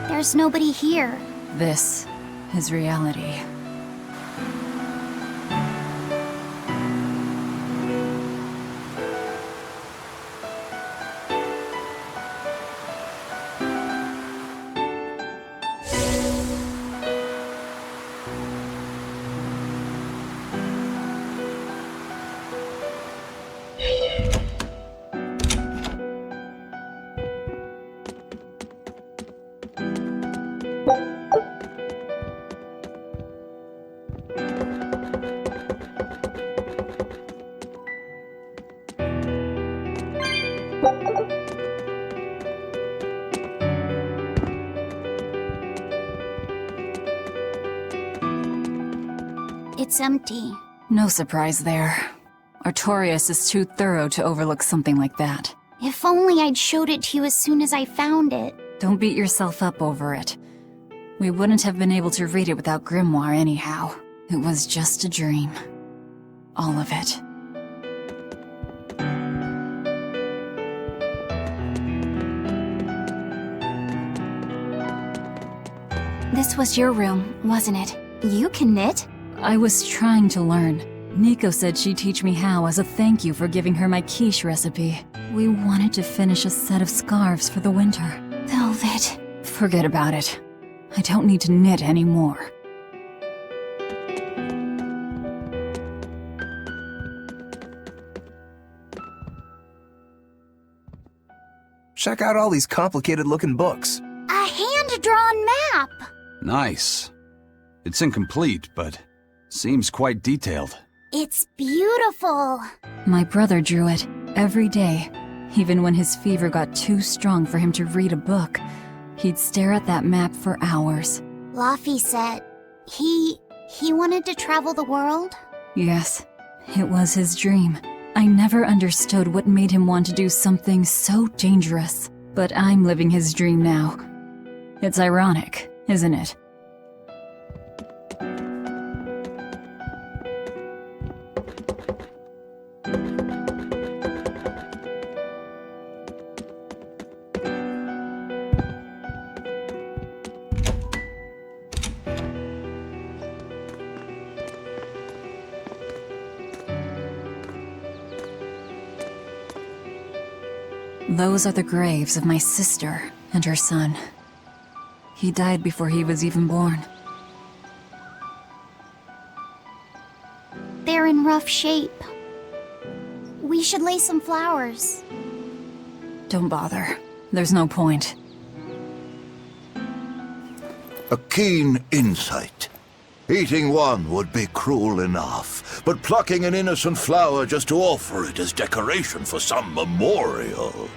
There's nobody here. This is reality. It's empty. No surprise there. Artorias is too thorough to overlook something like that. If only I'd showed it to you as soon as I found it. Don't beat yourself up over it. We wouldn't have been able to read it without Grimoire anyhow. It was just a dream. All of it. This was your room, wasn't it? You can knit? I was trying to learn. Nico said she'd teach me how as a thank you for giving her my quiche recipe. We wanted to finish a set of scarves for the winter. Velvet. Forget about it. I don't need to knit anymore. Check out all these complicated-looking books. A hand-drawn map! Nice. It's incomplete, but seems quite detailed. It's beautiful. My brother drew it every day. Even when his fever got too strong for him to read a book, he'd stare at that map for hours. Laffy said he wanted to travel the world? Yes, it was his dream. I never understood what made him want to do something so dangerous. But I'm living his dream now. It's ironic, isn't it? Those are the graves of my sister and her son. He died before he was even born. They're in rough shape. We should lay some flowers. Don't bother. There's no point. A keen insight. Eating one would be cruel enough, but plucking an innocent flower just to offer it as decoration for some memorial.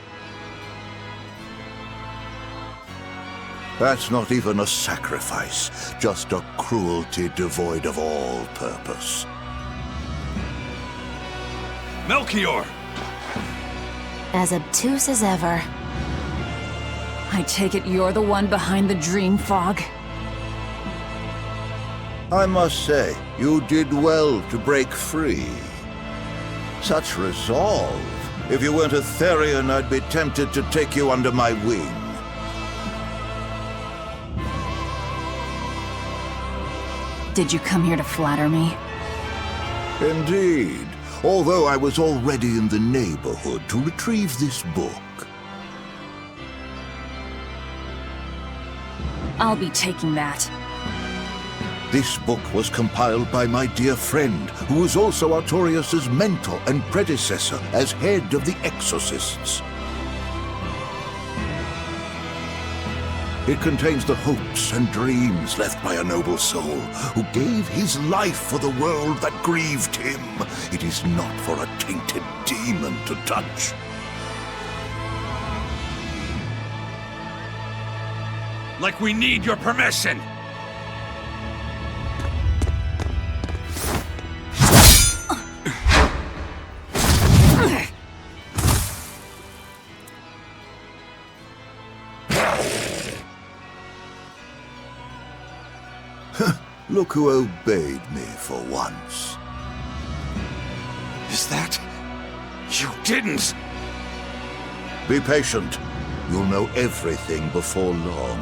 That's not even a sacrifice, just a cruelty devoid of all purpose. Melchior! As obtuse as ever. I take it you're the one behind the dream fog? I must say, you did well to break free. Such resolve. If you weren't a Therian, I'd be tempted to take you under my wing. Did you come here to flatter me? Indeed, although I was already in the neighborhood to retrieve this book. I'll be taking that. This book was compiled by my dear friend, who was also Artorias' mentor and predecessor as head of the Exorcists. It contains the hopes and dreams left by a noble soul who gave his life for the world that grieved him. It is not for a tainted demon to touch. Like we need your permission! Look who obeyed me for once. Is that... You didn't! Be patient. You'll know everything before long.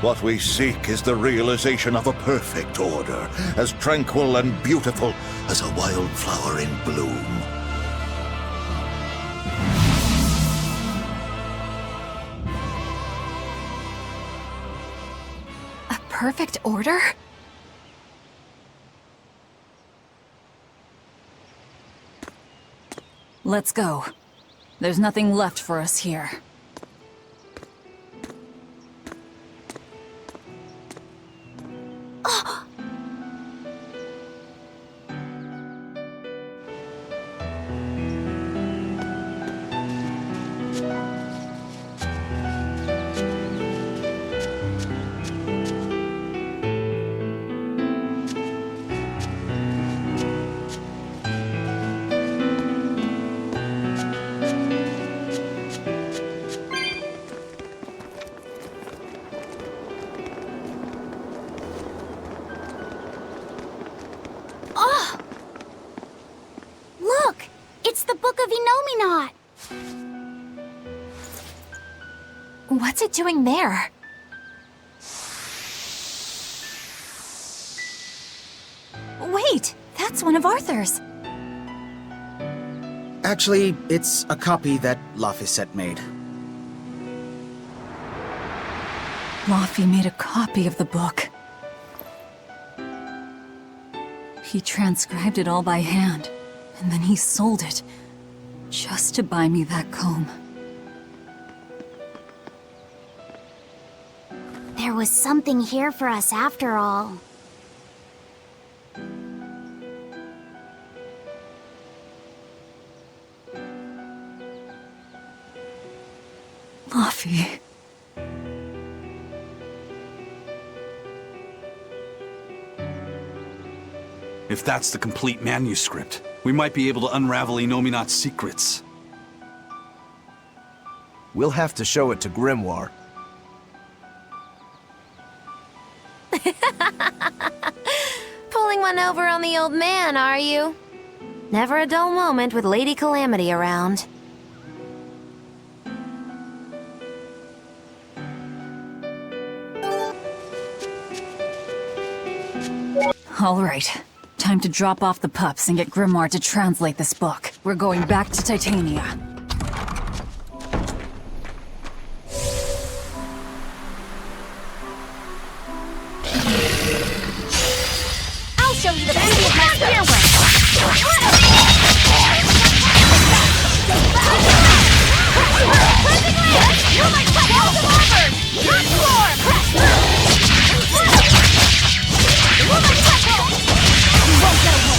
What we seek is the realization of a perfect order, as tranquil and beautiful as a wildflower in bloom. Perfect order? Let's go. There's nothing left for us here. It's the Book of Enominat! What's it doing there? Wait, that's one of Arthur's. Actually, it's a copy that Laphicet made. Laffy made a copy of the book. He transcribed it all by hand, and then he sold it, just to buy me that comb. There was something here for us after all. Laffy. If that's the complete manuscript, we might be able to unravel Enominat's secrets. We'll have to show it to Grimoire. Pulling one over on the old man, are you? Never a dull moment with Lady Calamity around. All right. Time to drop off the pups and get Grimoire to translate this book. We're going back to Titania. I'll show you the beauty of my fireworks! Cleansing land! You're my walls of armor! Transform! You're my platform! You won't get away!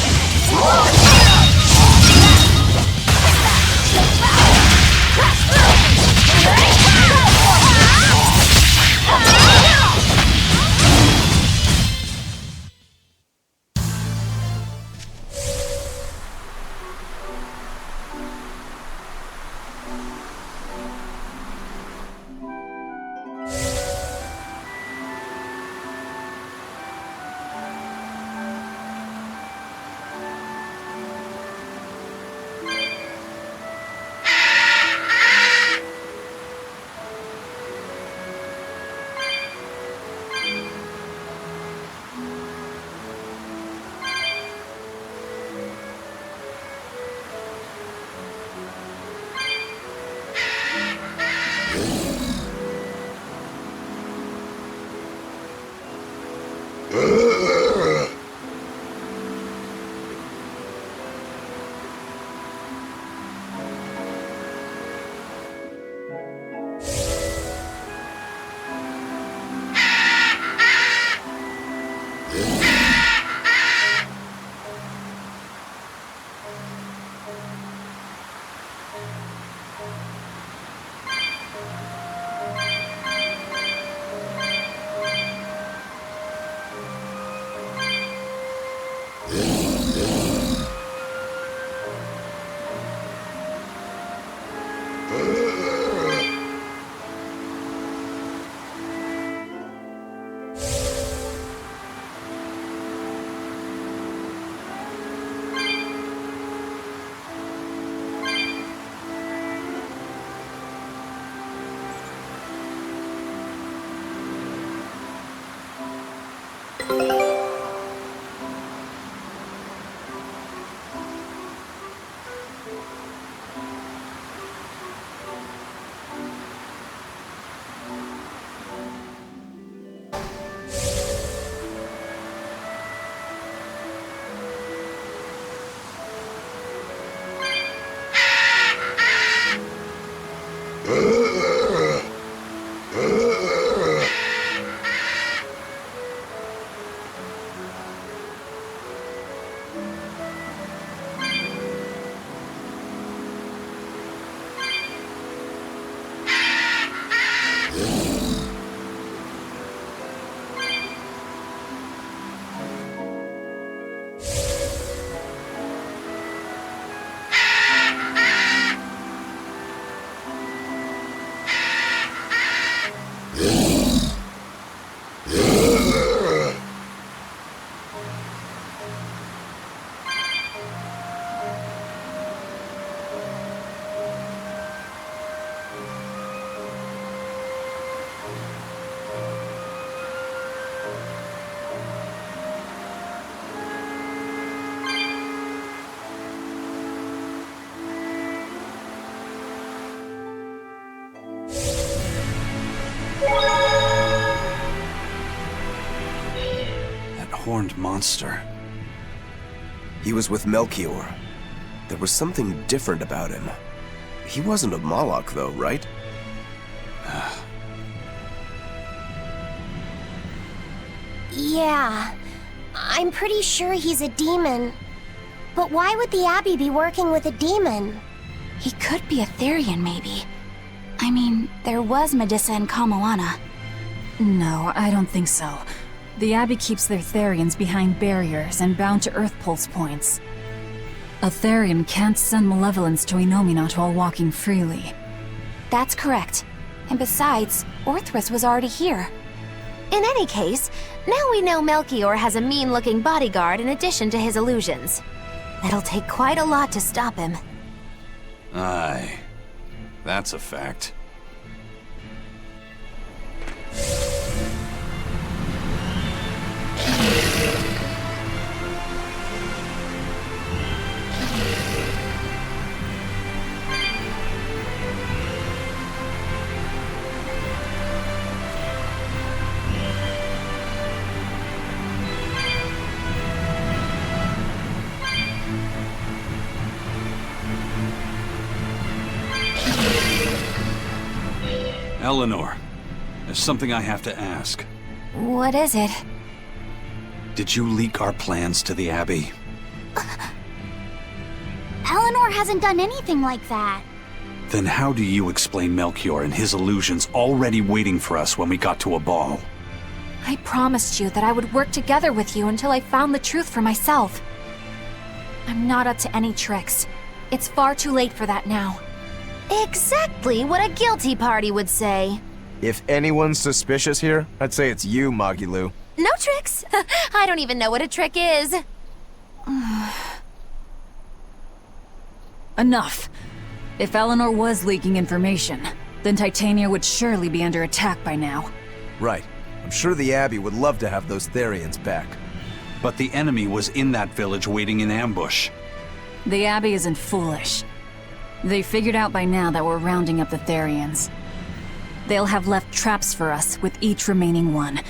Horned monster. He was with Melchior. There was something different about him. He wasn't a Moloch, though, right? Yeah, I'm pretty sure he's a demon. But why would the Abbey be working with a demon? He could be a Therian, maybe. I mean, there was Medusa and Kamoana. No, I don't think so. The Abbey keeps their Therians behind barriers and bound to Earth Pulse points. A Therian can't send malevolence to Inominat while walking freely. That's correct. And besides, Orthrus was already here. In any case, now we know Melchior has a mean-looking bodyguard in addition to his illusions. It'll take quite a lot to stop him. Aye. That's a fact. Eleanor, there's something I have to ask. What is it? Did you leak our plans to the Abbey? Eleanor hasn't done anything like that. Then how do you explain Melchior and his illusions already waiting for us when we got to a ball? I promised you that I would work together with you until I found the truth for myself. I'm not up to any tricks. It's far too late for that now. Exactly what a guilty party would say. If anyone's suspicious here, I'd say it's you, Magilu. No tricks. I don't even know what a trick is. Enough. If Eleanor was leaking information, then Titania would surely be under attack by now. Right. I'm sure the Abbey would love to have those Therians back. But the enemy was in that village waiting in ambush. The Abbey isn't foolish. They figured out by now that we're rounding up the Therians. They'll have left traps for us with each remaining one.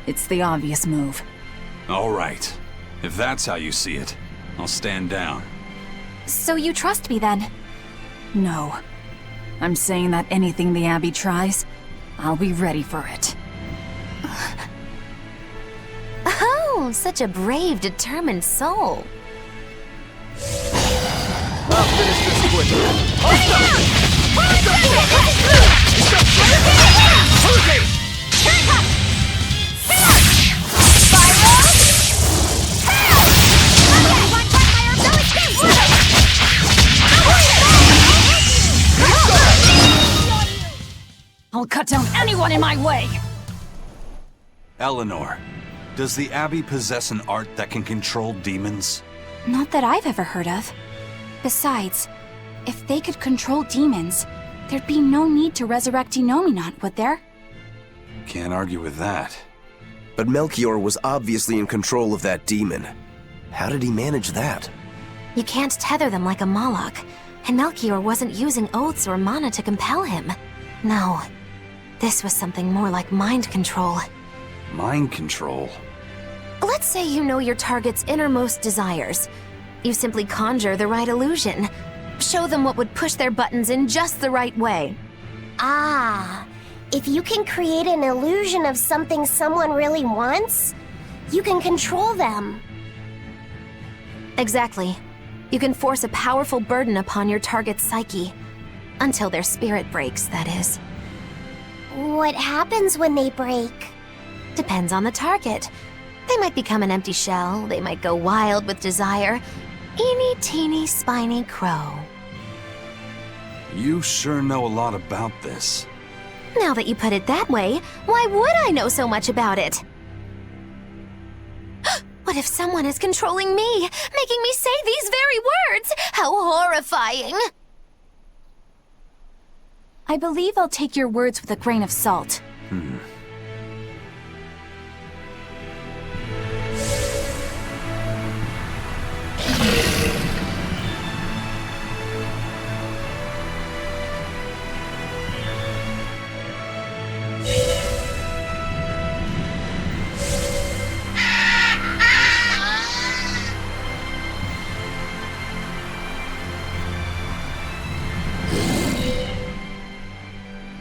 It's the obvious move. All right. If that's how you see it, I'll stand down. So you trust me then? No. I'm saying that anything the Abbey tries, I'll be ready for it. Oh, such a brave, determined soul. I'll finish this quickly. Spiral! I'll cut down anyone in my way! Eleanor, does the Abbey possess an art that can control demons? Not that I've ever heard of. Besides, if they could control demons, there'd be no need to resurrect Denominant, would there? Can't argue with that. But Melchior was obviously in control of that demon. How did he manage that? You can't tether them like a Moloch, and Melchior wasn't using oaths or mana to compel him. No, this was something more like mind control. Mind control? Let's say you know your target's innermost desires. You simply conjure the right illusion. Show them what would push their buttons in just the right way. Ah, if you can create an illusion of something someone really wants, you can control them. Exactly. You can force a powerful burden upon your target's psyche. Until their spirit breaks, that is. What happens when they break? Depends on the target. They might become an empty shell, they might go wild with desire. Eeny teeny spiny crow. You sure know a lot about this. Now that you put it that way, why would I know so much about it? What if someone is controlling me, making me say these very words? How horrifying! I believe I'll take your words with a grain of salt.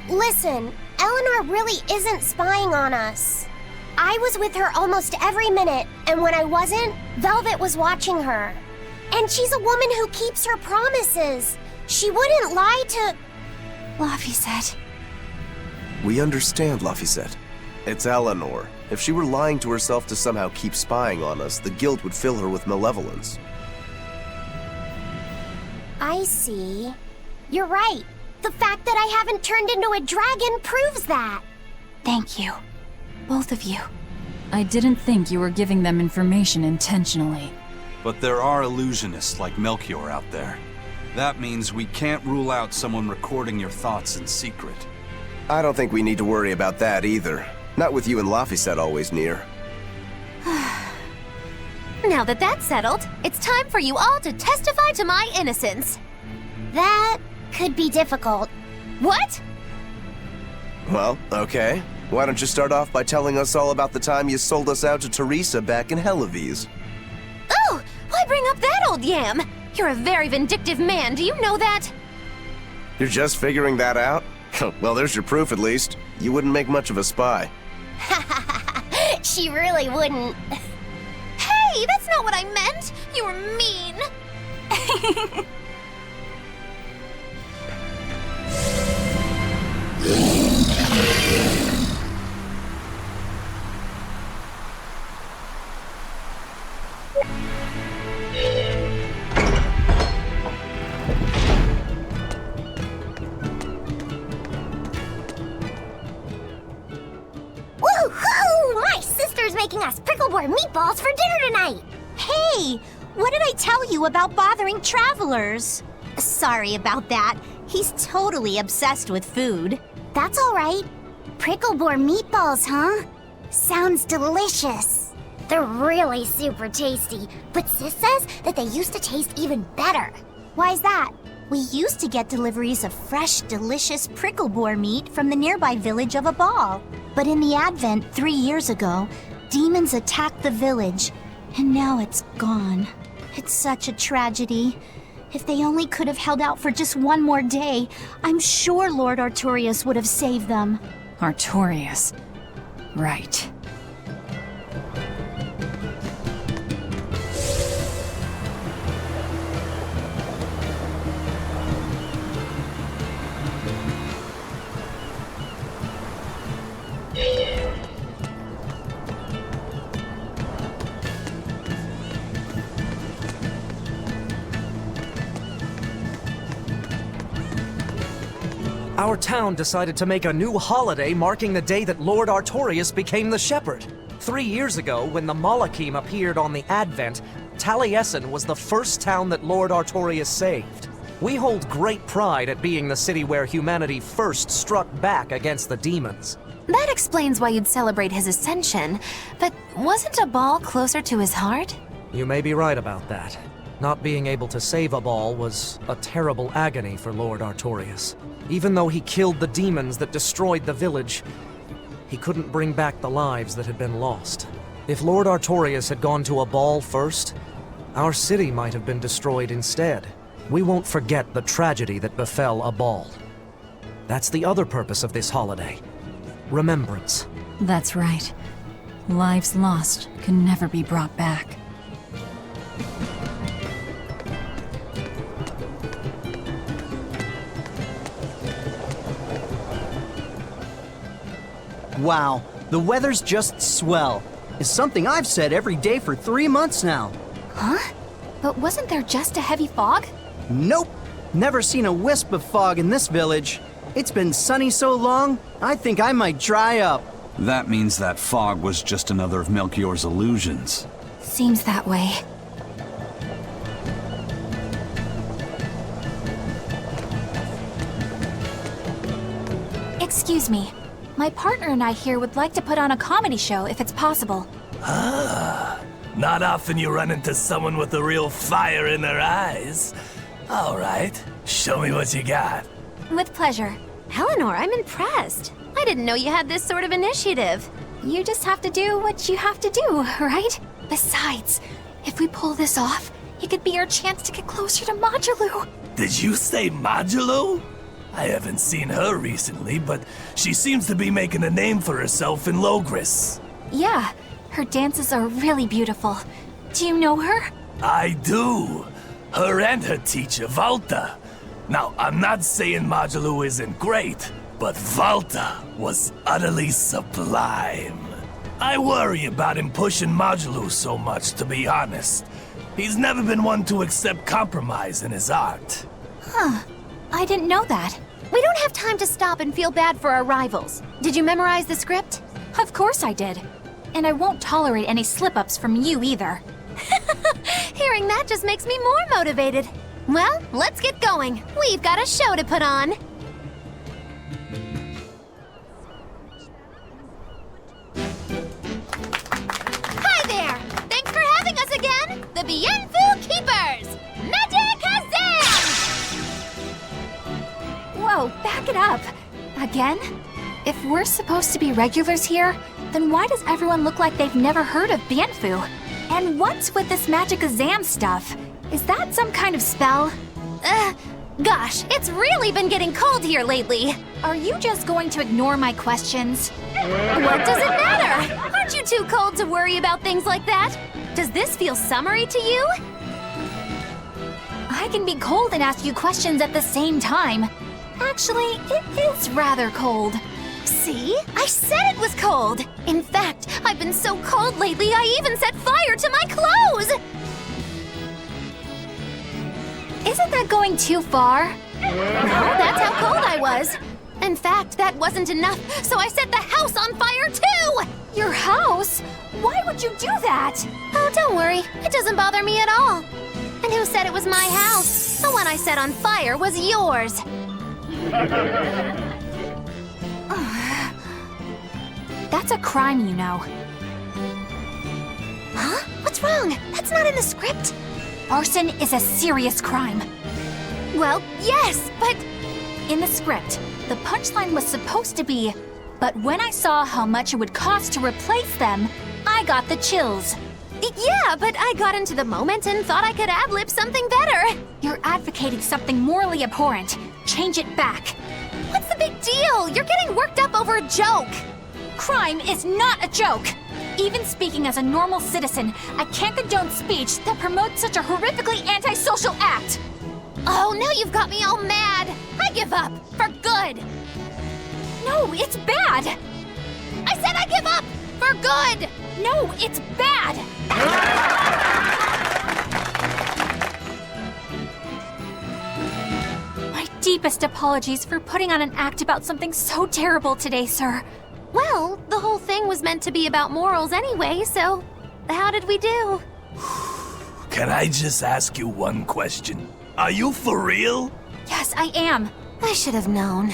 Listen, Eleanor really isn't spying on us. I was with her almost every minute, and when I wasn't, Velvet was watching her. And she's a woman who keeps her promises. She wouldn't lie to... Laphicet. We understand, Laphicet. It's Eleanor. If she were lying to herself to somehow keep spying on us, the guilt would fill her with malevolence. I see. You're right. The fact that I haven't turned into a dragon proves that. Thank you. Both of you. I didn't think you were giving them information intentionally. But there are illusionists like Melchior out there. That means we can't rule out someone recording your thoughts in secret. I don't think we need to worry about that either. Not with you and Laphicet always near. Now that that's settled, it's time for you all to testify to my innocence. That could be difficult. What? Well, okay. Why don't you start off by telling us all about the time you sold us out to Teresa back in Helives? Oh, why bring up that old yam? You're a very vindictive man, do you know that? You're just figuring that out? Well, there's your proof at least. You wouldn't make much of a spy. She really wouldn't. Hey, that's not what I meant! You were mean! Woohoo! My sister's making us pickleboard meatballs for dinner tonight! Hey! What did I tell you about bothering travelers? Sorry about that. He's totally obsessed with food. That's alright. Pickleboard meatballs, huh? Sounds delicious. They're really super tasty, but Sis says that they used to taste even better. Why's that? We used to get deliveries of fresh, delicious prickleboar meat from the nearby village of Abal. But in the Advent 3 years ago, demons attacked the village, and now it's gone. It's such a tragedy. If they only could have held out for just one more day, I'm sure Lord Artorius would have saved them. Artorius. Right. Our town decided to make a new holiday marking the day that Lord Artorias became the Shepherd. 3 years ago, when the Malachim appeared on the Advent, Taliesin was the first town that Lord Artorias saved. We hold great pride at being the city where humanity first struck back against the demons. That explains why you'd celebrate his ascension, but wasn't a ball closer to his heart? You may be right about that. Not being able to save a ball was a terrible agony for Lord Artorias. Even though he killed the demons that destroyed the village, he couldn't bring back the lives that had been lost. If Lord Artorias had gone to a ball first, our city might have been destroyed instead. We won't forget the tragedy that befell a ball. That's the other purpose of this holiday. Remembrance. That's right. Lives lost can never be brought back. Wow, the weather's just swell. It's something I've said every day for 3 months now. Huh? But wasn't there just a heavy fog? Nope, never seen a wisp of fog in this village. It's been sunny so long, I think I might dry up. That means that fog was just another of Melchior's illusions. Seems that way. Excuse me. My partner and I here would like to put on a comedy show if it's possible. Ah, not often you run into someone with a real fire in their eyes. All right, show me what you got. With pleasure. Eleanor, I'm impressed. I didn't know you had this sort of initiative. You just have to do what you have to do, right? Besides, if we pull this off, it could be our chance to get closer to Modulu. Did you say Modulu? I haven't seen her recently, but she seems to be making a name for herself in Logris. Yeah, her dances are really beautiful. Do you know her? I do. Her and her teacher, Valta. Now, I'm not saying Modulu isn't great, but Valta was utterly sublime. I worry about him pushing Modulu so much, to be honest. He's never been one to accept compromise in his art. Huh. I didn't know that. We don't have time to stop and feel bad for our rivals. Did you memorize the script? Of course I did. And I won't tolerate any slip-ups from you either. Hearing that just makes me more motivated. Well, let's get going. We've got a show to put on. Hi there! Thanks for having us again! The Bienfu Keepers! Magic Azam! Whoa, back it up. Again? If we're supposed to be regulars here, then why does everyone look like they've never heard of Bienfu? And what's with this Magic Azam stuff? Is that some kind of spell? Gosh, it's really been getting cold here lately. Are you just going to ignore my questions? What does it matter? Aren't you too cold to worry about things like that? Does this feel summery to you? I can be cold and ask you questions at the same time. Actually, it is rather cold. See? I said it was cold! In fact, I've been so cold lately I even set fire to my clothes! Isn't that going too far? No, that's how cold I was. In fact, that wasn't enough, so I set the house on fire too! Your house? Why would you do that? Oh, don't worry. It doesn't bother me at all. And who said it was my house? The one I set on fire was yours. That's a crime, you know. Huh? What's wrong? That's not in the script. Arson is a serious crime. Well, yes, but... In the script, the punchline was supposed to be, but when I saw how much it would cost to replace them, I got the chills. Yeah, but I got into the moment and thought I could ad-lib something better. You're advocating something morally abhorrent. Change it back. What's the big deal? You're getting worked up over a joke. Crime is not a joke. Even speaking as a normal citizen, I can't condone speech that promotes such a horrifically antisocial act. Oh, now you've got me all mad. I give up. For good. No, it's bad. I said I give up. For good. No, it's bad. My deepest apologies for putting on an act about something so terrible today, sir. Well, the whole thing was meant to be about morals anyway, so how did we do? Can I just ask you one question? Are you for real? Yes, I am. I should have known.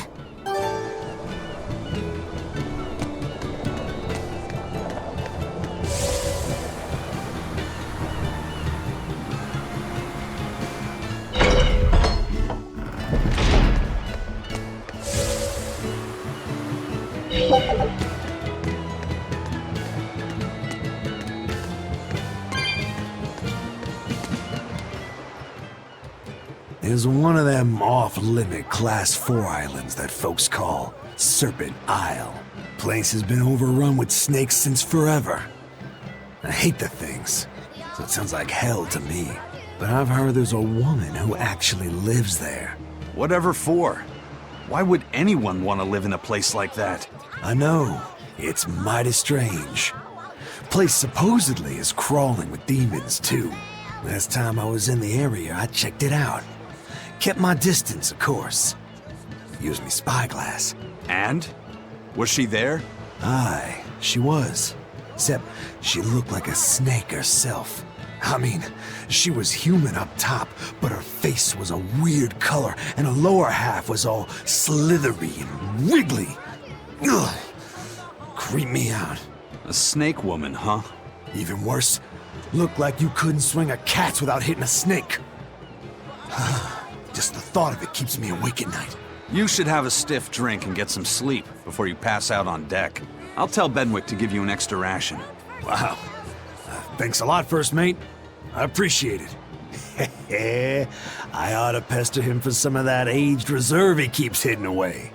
There's one of them off-limit Class 4 islands that folks call Serpent Isle. Place has been overrun with snakes since forever. I hate the things, so it sounds like hell to me. But I've heard there's a woman who actually lives there. Whatever for? Why would anyone want to live in a place like that? I know, it's mighty strange. Place supposedly is crawling with demons too. Last time I was in the area, I checked it out. Kept my distance, of course. Used me spyglass. And? Was she there? Aye, she was. Except she looked like a snake herself. I mean, she was human up top, but her face was a weird color, and her lower half was all slithery and wiggly. Ugh. Creeped me out. A snake woman, huh? Even worse, looked like you couldn't swing a cat without hitting a snake. Just the thought of it keeps me awake at night. You should have a stiff drink and get some sleep before you pass out on deck. I'll tell Benwick to give you an extra ration. Wow. Thanks a lot, First Mate. I appreciate it. I ought to pester him for some of that aged reserve he keeps hidden away.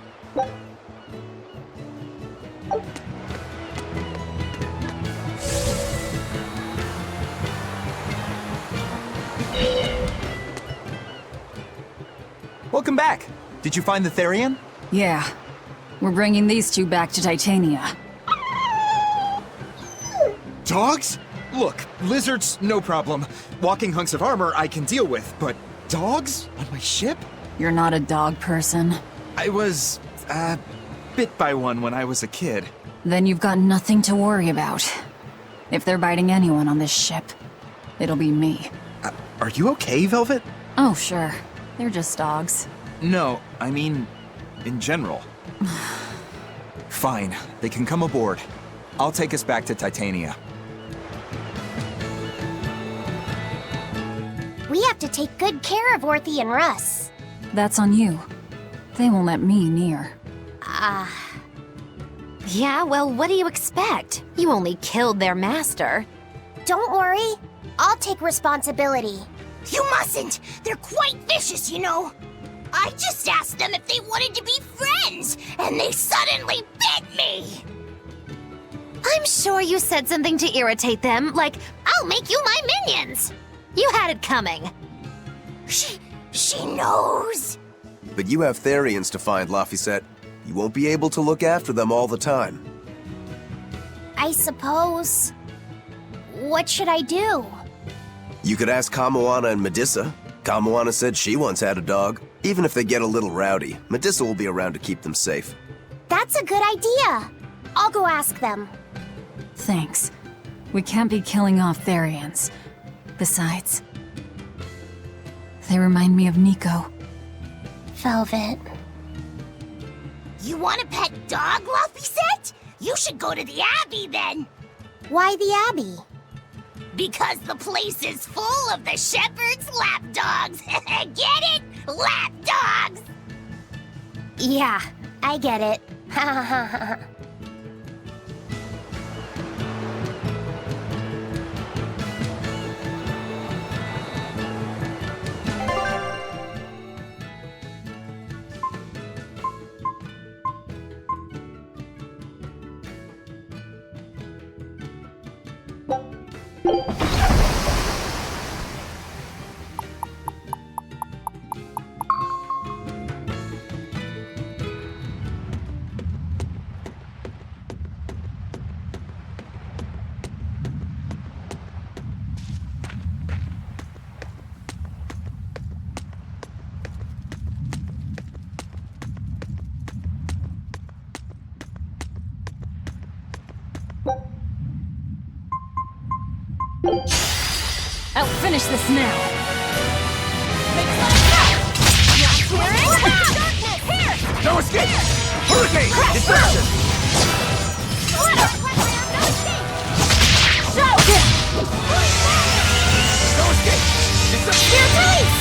Welcome back. Did you find the Therian? Yeah. We're bringing these two back to Titania. Dogs? Look, lizards, no problem. Walking hunks of armor I can deal with, but dogs? On my ship? You're not a dog person. I was, bit by one when I was a kid. Then you've got nothing to worry about. If they're biting anyone on this ship, it'll be me. Are you okay, Velvet? Oh, sure. They're just dogs. No, I mean, in general. Fine, they can come aboard. I'll take us back to Titania. We have to take good care of Orthy and Russ. That's on you. They won't let me near. Yeah, well, what do you expect? You only killed their master. Don't worry. I'll take responsibility. You mustn't! They're quite vicious, you know! I just asked them if they wanted to be friends, and they suddenly bit me! I'm sure you said something to irritate them, like, I'll make you my minions! You had it coming. She knows. But you have Therians to find, Laphicet. You won't be able to look after them all the time. I suppose. What should I do? You could ask Kamoana and Medissa. Kamoana said she once had a dog. Even if they get a little rowdy, Medissa will be around to keep them safe. That's a good idea. I'll go ask them. Thanks. We can't be killing off Therians. Besides, they remind me of Nico. Velvet. You want a pet dog, Laphicet? You should go to the Abbey then. Why the Abbey? Because the place is full of the shepherd's lapdogs. Get it? Lapdogs! Yeah, I get it. Ha ha ha ha. I'll finish this now. No escape! Hurricane! Distraction! No escape! Here, police!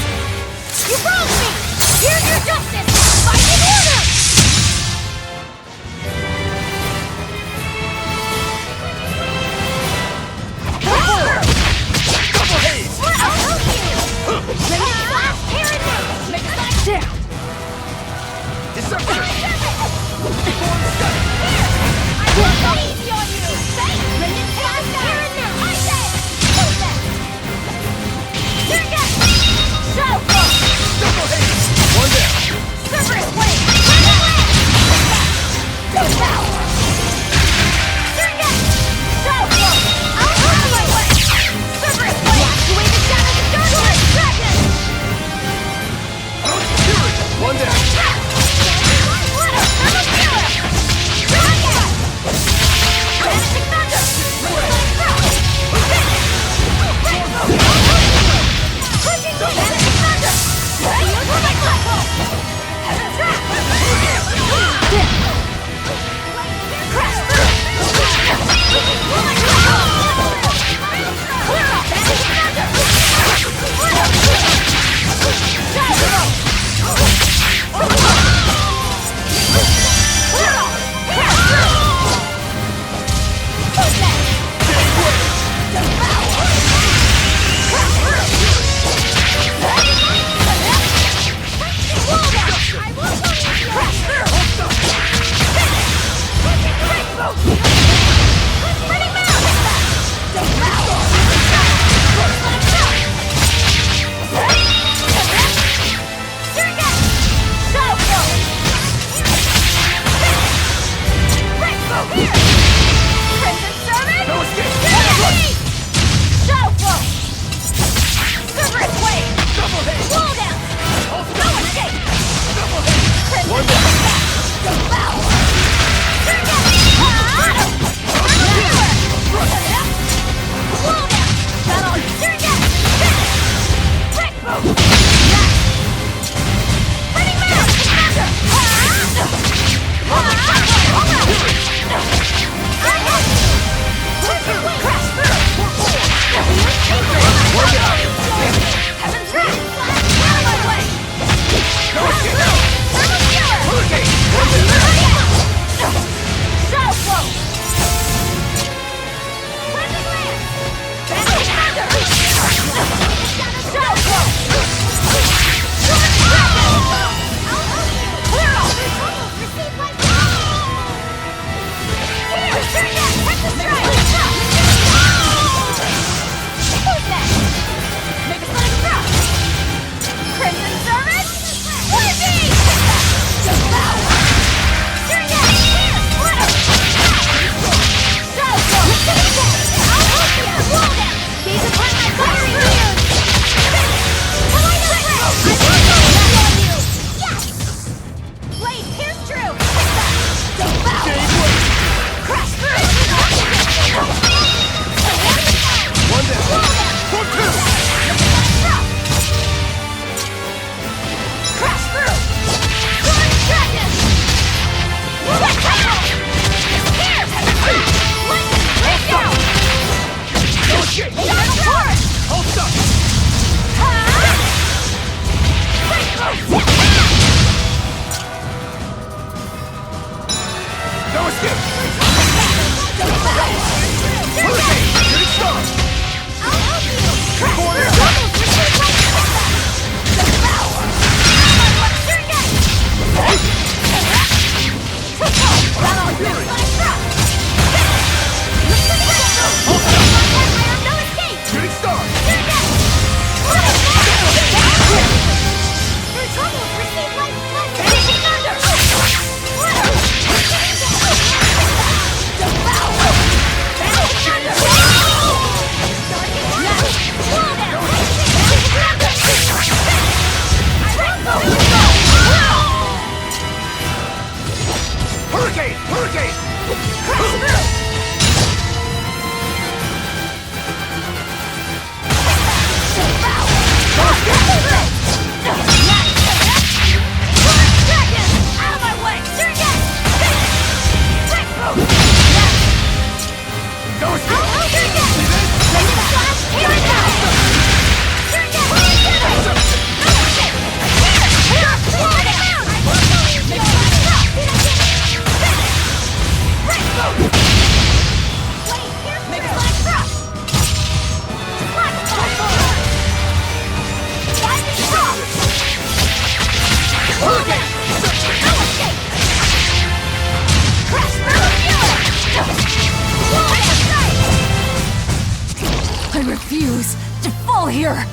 You broke me! Here's your justice! Fight in order! Double haze! I'll help you! Ready to flash here and now! Make a side down! Deception! Here! I won't go easy on you! Ready to flash here and now! I say! Move that! Here you go! Shadow Flow! Double haze! One down! Cerberus Blade! Go south! Here you go! Shadow Flow! I'll move my way! Cerberus Blade! Evacuate the shadows of darkness! Dragon! One down! here!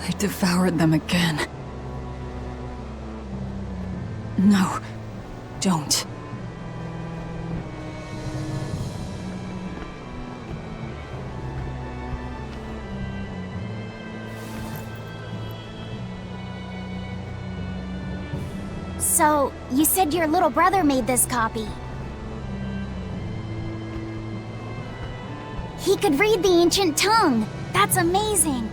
I devoured them again. No, don't. So, you said your little brother made this copy. He could read the ancient tongue. That's amazing.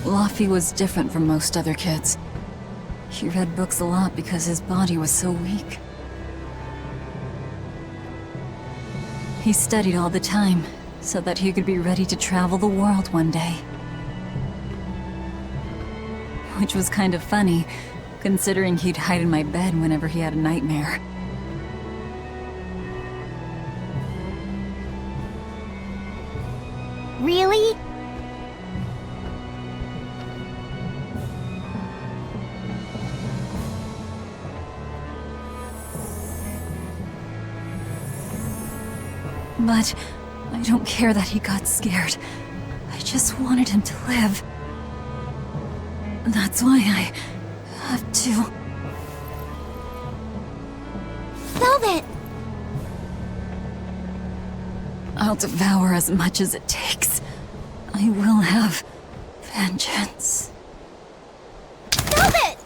Laffy was different from most other kids. He read books a lot because his body was so weak. He studied all the time, so that he could be ready to travel the world one day. Which was kind of funny, considering he'd hide in my bed whenever he had a nightmare. Really? But I don't care that he got scared. I just wanted him to live. That's why I have to... Velvet! I'll devour as much as it takes. I will have vengeance. Velvet!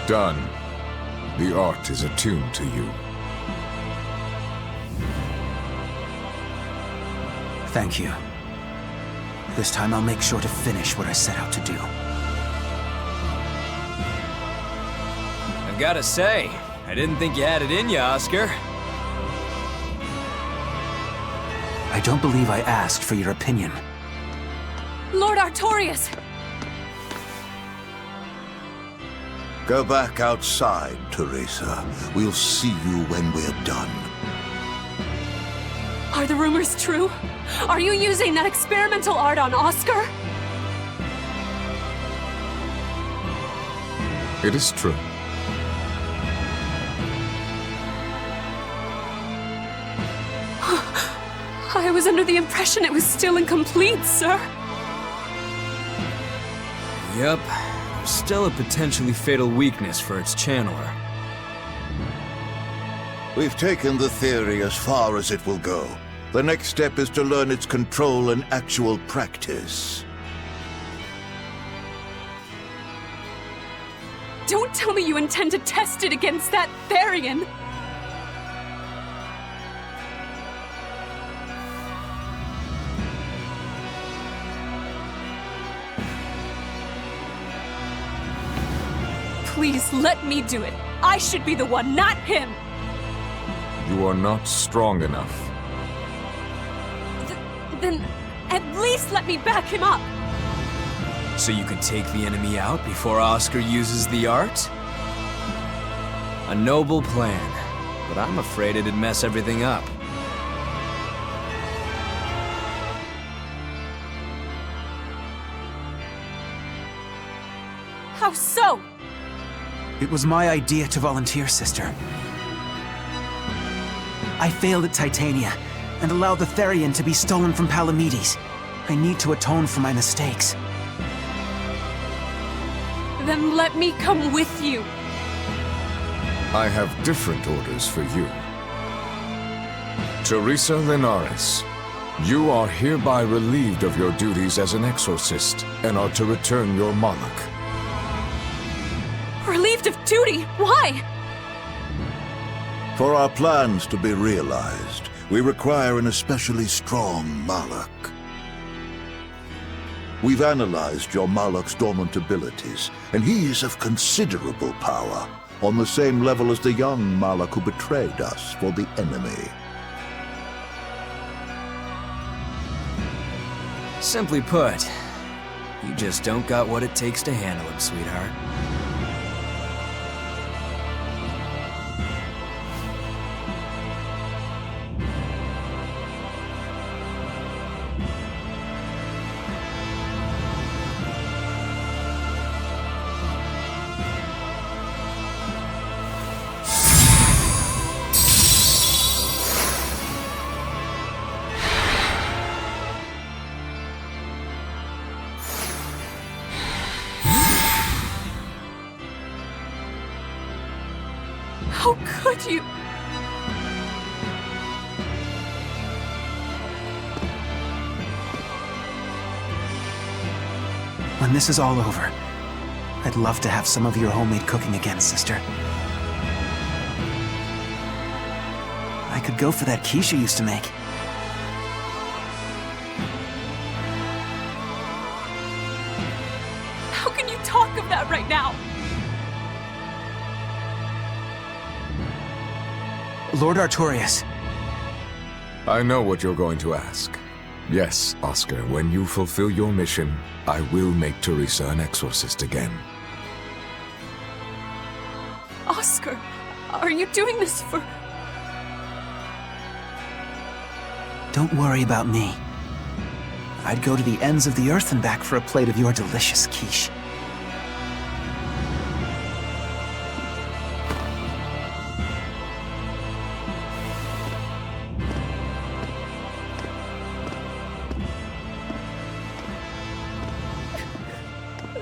Done. The art is attuned to you. Thank you. This time I'll make sure to finish what I set out to do. I've gotta say, I didn't think you had it in you, Oscar. I don't believe I asked for your opinion. Lord Artorias! Go back outside, Teresa. We'll see you when we're done. Are the rumors true? Are you using that experimental art on Oscar? It is true. I was under the impression it was still incomplete, sir. Yep. There's still a potentially fatal weakness for its channeler. We've taken the theory as far as it will go. The next step is to learn its control in actual practice. Don't tell me you intend to test it against that Therian! Please, let me do it. I should be the one, not him! You are not strong enough. Then, at least let me back him up! So you could take the enemy out before Oscar uses the art? A noble plan, but I'm afraid it'd mess everything up. How so? It was my idea to volunteer, sister. I failed at Titania, and allowed the Therian to be stolen from Palamedes. I need to atone for my mistakes. Then let me come with you. I have different orders for you. Teresa Linares, you are hereby relieved of your duties as an exorcist and are to return your Moloch. Relieved of duty? Why? For our plans to be realized, we require an especially strong Moloch. We've analyzed your Moloch's dormant abilities, and he is of considerable power, on the same level as the young Moloch who betrayed us for the enemy. Simply put, you just don't got what it takes to handle him, sweetheart. How could you? When this is all over, I'd love to have some of your homemade cooking again, sister. I could go for that quiche you used to make. How can you talk of that right now? Lord Artorias. I know what you're going to ask. Yes, Oscar, when you fulfill your mission, I will make Teresa an exorcist again. Oscar, are you doing this for... Don't worry about me. I'd go to the ends of the earth and back for a plate of your delicious quiche.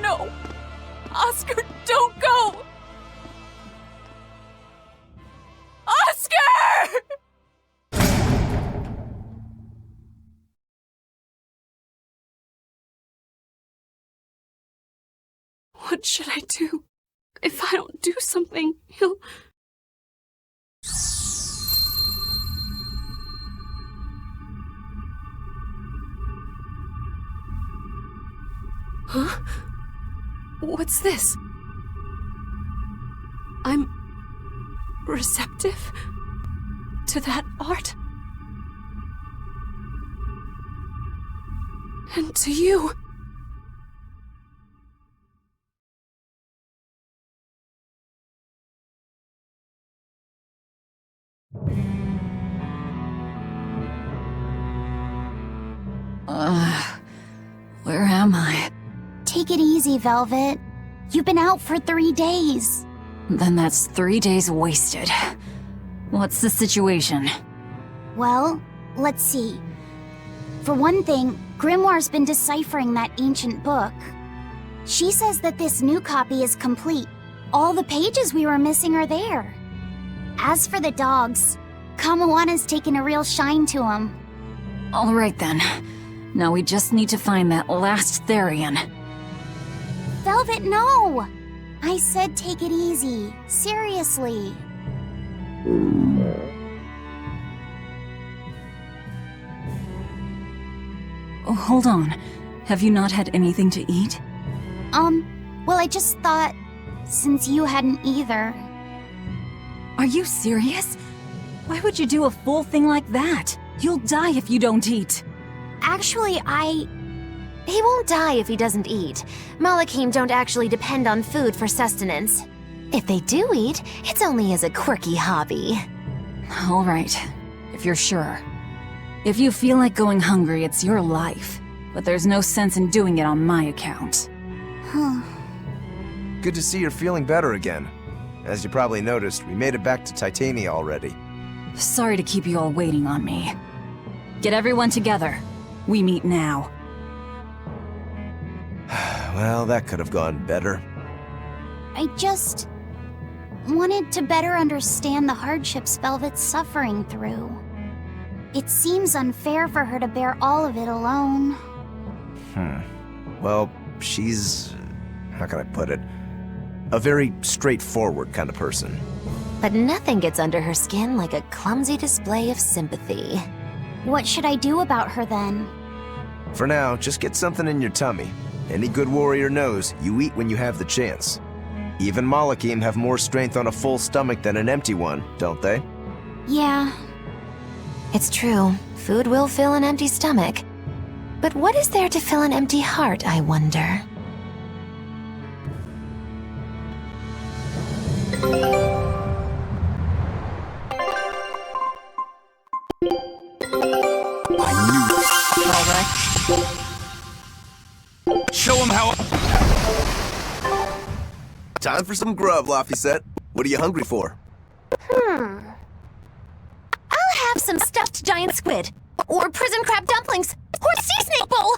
No! Oscar, don't go! Oscar! What should I do? If I don't do something, he'll... Huh? What's this? I'm receptive to that art. And to you. Where am I? Take it easy, Velvet. You've been out for 3 days. Then that's 3 days wasted. What's the situation? Well, let's see. For one thing, Grimoire's been deciphering that ancient book. She says that this new copy is complete. All the pages we were missing are there. As for the dogs, Kamawana's taken a real shine to them. All right then. Now we just need to find that last Therian. Velvet, no! I said take it easy. Seriously. Oh, hold on. Have you not had anything to eat? Well, I just thought, since you hadn't either. Are you serious? Why would you do a full thing like that? You'll die if you don't eat. Actually, He won't die if he doesn't eat. Malachim don't actually depend on food for sustenance. If they do eat, it's only as a quirky hobby. All right, if you're sure. If you feel like going hungry, it's your life. But there's no sense in doing it on my account. Good to see you're feeling better again. As you probably noticed, we made it back to Titania already. Sorry to keep you all waiting on me. Get everyone together. We meet now. Well, that could have gone better. I just wanted to better understand the hardships Velvet's suffering through. It seems unfair for her to bear all of it alone. Well, she's... how can I put it? A very straightforward kind of person. But nothing gets under her skin like a clumsy display of sympathy. What should I do about her then? For now, just get something in your tummy. Any good warrior knows you eat when you have the chance. Even Malachim have more strength on a full stomach than an empty one, don't they? Yeah. It's true. Food will fill an empty stomach. But what is there to fill an empty heart, I wonder? Show him how... Time for some grub, Laphicet. What are you hungry for? I'll have some stuffed giant squid, or prison crab dumplings, or sea snake bowl!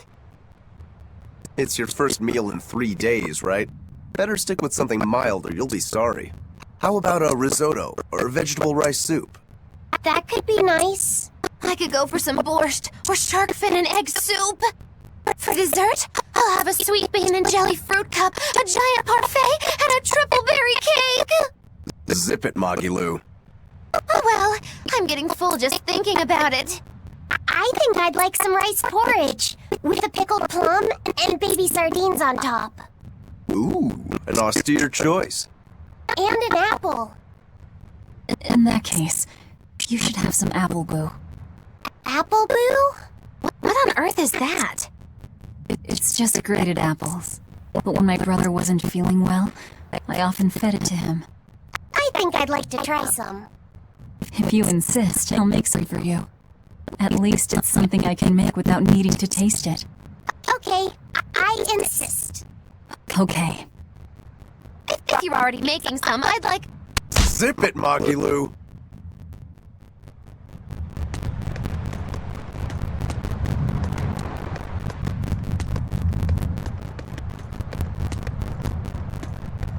It's your first meal in 3 days, right? Better stick with something mild or you'll be sorry. How about a risotto or vegetable rice soup? That could be nice. I could go for some borscht or shark fin and egg soup. For dessert, I'll have a sweet bean and jelly fruit cup, a giant parfait, and a triple berry cake! Zip it, Magilou. Oh well, I'm getting full just thinking about it. I think I'd like some rice porridge, with a pickled plum and baby sardines on top. Ooh, an austere choice. And an apple. In that case, you should have some apple boo. Apple boo? What on earth is that? It's just grated apples. But when my brother wasn't feeling well, I often fed it to him. I think I'd like to try some. If you insist, I'll make some for you. At least it's something I can make without needing to taste it. Okay, I insist. Okay. If you're already making some, I'd like... Zip it, Magilou.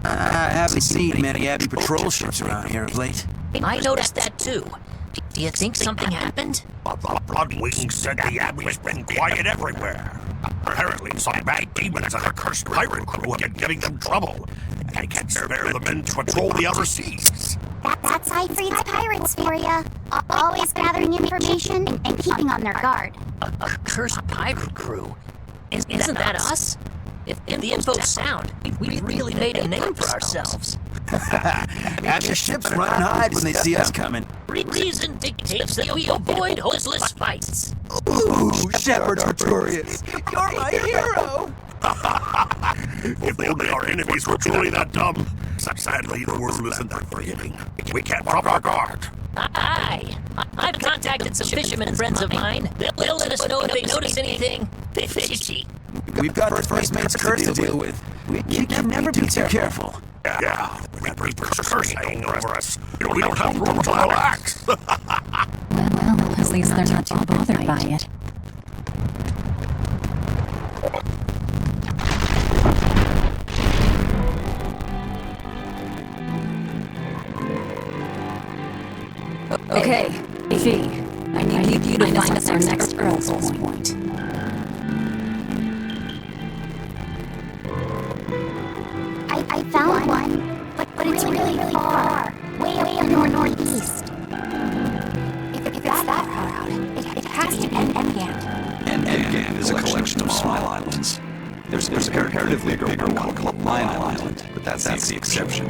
I haven't seen many Abbey patrol ships around here of late. I noticed that too. Do you think something happened? The Bloodwing said the Abbey's been quiet everywhere. Apparently, some bad demons and a cursed pirate crew have been giving them trouble. They can't spare the men to patrol the other seas. That's Seyfried's pirates, Feria. Always gathering information and keeping on their guard. A cursed pirate crew? Isn't that us? If the info's sound, we've really made a name for ourselves. Have your ships run and hide when they see us coming. Reason dictates that we avoid hopeless fights. Ooh, Shepherd Artorias, you're my hero! If only our enemies were truly that dumb. Sadly, the world isn't that forgiving. We can't drop our guard. Aye. I've contacted some fishermen friends of mine. They'll let us know if they notice anything fishy. We've got the first mate's curse to deal with. We can never be too careful. Yeah, that Reaper's curse hanging over us. We don't have room to relax. Well, at least they're not too bothered by it. Okay, Fee, I need you to find us our next Earl's point. I found one, but it's really far. Way up in the northeast. If it's that far out, it has to be Endgant. Endgant is a collection of small islands. There's a comparatively bigger one called Lion Island, but that's the exception.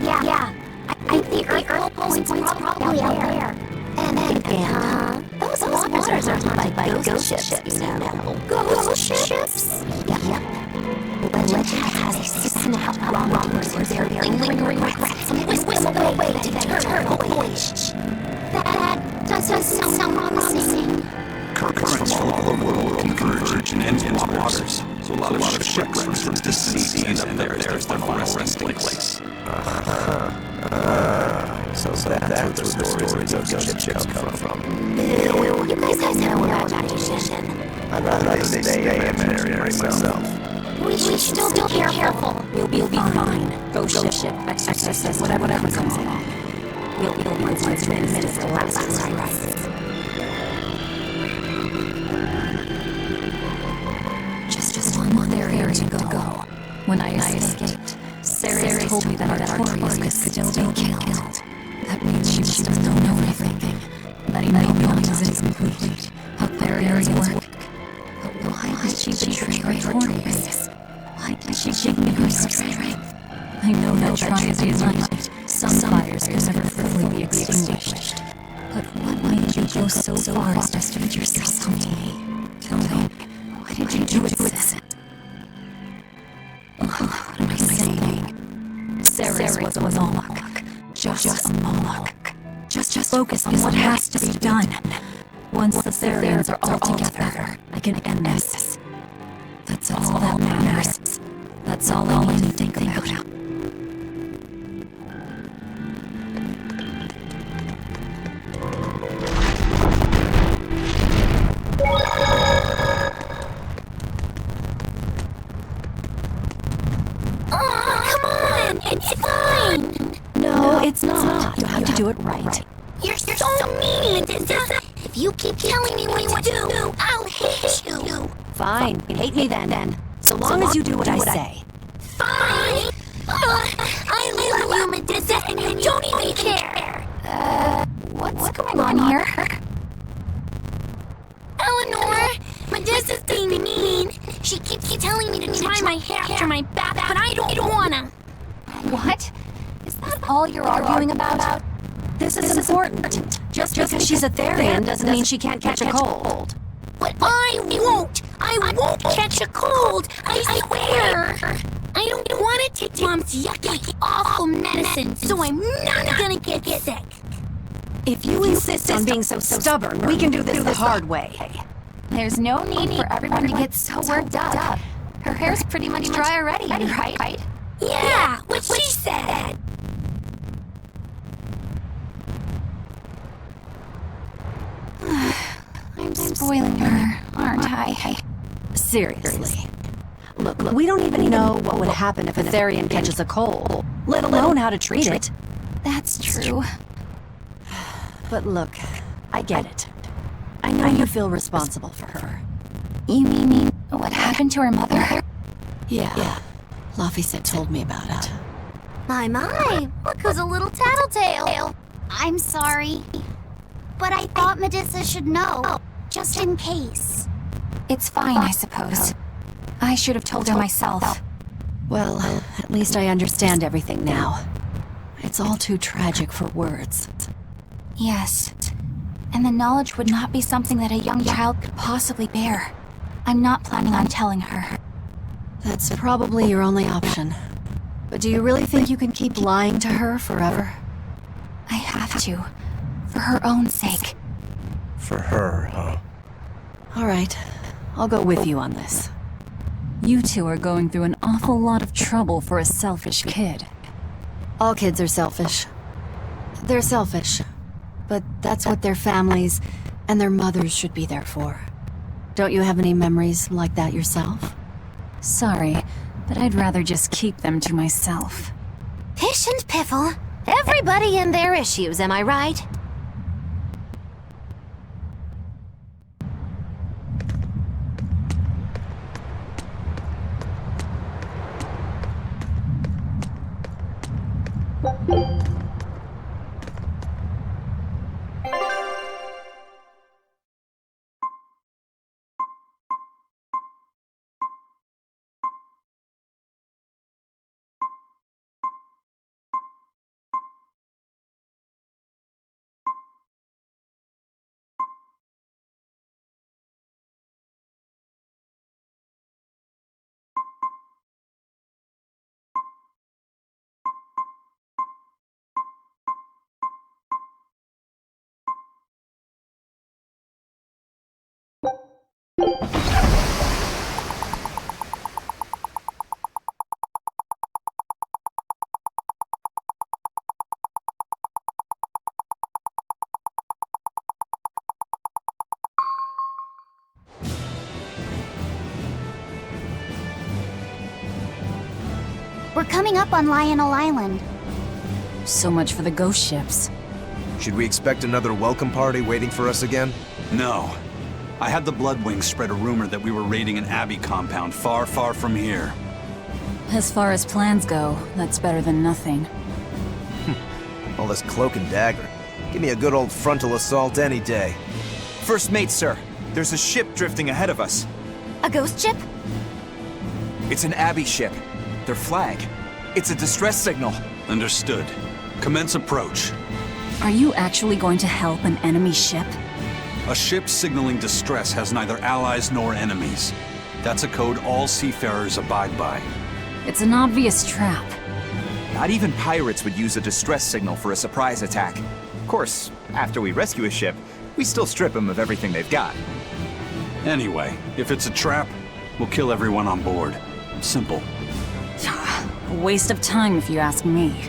Yeah. I think the Earl point's probably out there. And those monsters waters are haunted by ghost ships, you know. Ghost ships? Yep. Legend has a snap wrongdoers in their lingering regrets and whisk them away to the eternal voyage. That doesn't sound promising. Currents from all over the world converge in endless waters, so a lot of shipwrecks from distant seas up there's their final resting place. So that's where the stories of ghost ships come from. You guys have no imagination. I'd rather stay imaginary myself. We should still be careful. We'll be fine. Ghost ship, exorcist, whatever comes along. We'll be the ones who's minutes to last right. Just one more area to go. When I escaped, Sarah told me that Artorias could still be killed. That means she must have known everything. That he isn't complete. How barriers work. But why did she betray Artorias? Why did she give me her strength? I know that tragedy is light. Some fires can never fully be extinguished. But why did you go so far as to put yourself to me? Tell me, why did you do it, sis? What am I saying? Sarah was a Moloch. Just a Moloch. Just focus on what has to be done. Once the Therians are all together, I can end this. That's all that matters. That's all I need to think about. It's fine! No, it's not. You have to do it right. You're so mean, Medusa! If you keep telling me what to do, I'll hate you! Fine, hate me then. So long as you do what I say. Fine! I love you, Medusa, and you don't even care! What's going on here? Eleanor! Medusa's being mean! She keeps telling me to dry my hair after my bath, but I don't wanna! What? Is that all you're arguing about? This is important. Just because she's a Therian doesn't mean she can't catch a cold. But I won't! I won't catch a cold! I swear! I don't want to take Mom's yucky, awful medicine, so I'm not gonna get sick! If you insist on being so stubborn, we can do this the hard way. There's no need for everyone to get so worked up. Her hair's pretty much dry already, right? Yeah, what she said! I'm spoiling her, aren't I? Seriously. Look, we don't even know what would happen if a Therian catches a cold, let alone how to treat it. That's true. But look, I get it. I know you feel responsible for her. You mean what happened to her mother? Yeah. Laphicet told me about it. My, look who's a little tattletale. I'm sorry, but I thought Medusa should know, just in case. It's fine, I suppose. I should have told her myself. Well, at least I understand everything now. It's all too tragic for words. Yes. And the knowledge would not be something that a young child could possibly bear. I'm not planning on telling her. That's probably your only option. But do you really think you can keep lying to her forever? I have to. For her own sake. For her, huh? All right. I'll go with you on this. You two are going through an awful lot of trouble for a selfish kid. All kids are selfish. They're selfish. But that's what their families and their mothers should be there for. Don't you have any memories like that yourself? Sorry, but I'd rather just keep them to myself. Pish and piffle. Everybody and their issues, am I right? We're coming up on Lionel Island. So much for the ghost ships. Should we expect another welcome party waiting for us again? No. I had the Bloodwings spread a rumor that we were raiding an Abbey compound far, far from here. As far as plans go, that's better than nothing. All this cloak and dagger. Give me a good old frontal assault any day. First mate, sir. There's a ship drifting ahead of us. A ghost ship? It's an Abbey ship. Their flag. It's a distress signal. Understood. Commence approach. Are you actually going to help an enemy ship? A ship signaling distress has neither allies nor enemies. That's a code all seafarers abide by. It's an obvious trap. Not even pirates would use a distress signal for a surprise attack. Of course, after we rescue a ship, we still strip them of everything they've got. Anyway, if it's a trap, we'll kill everyone on board. Simple. A waste of time if you ask me.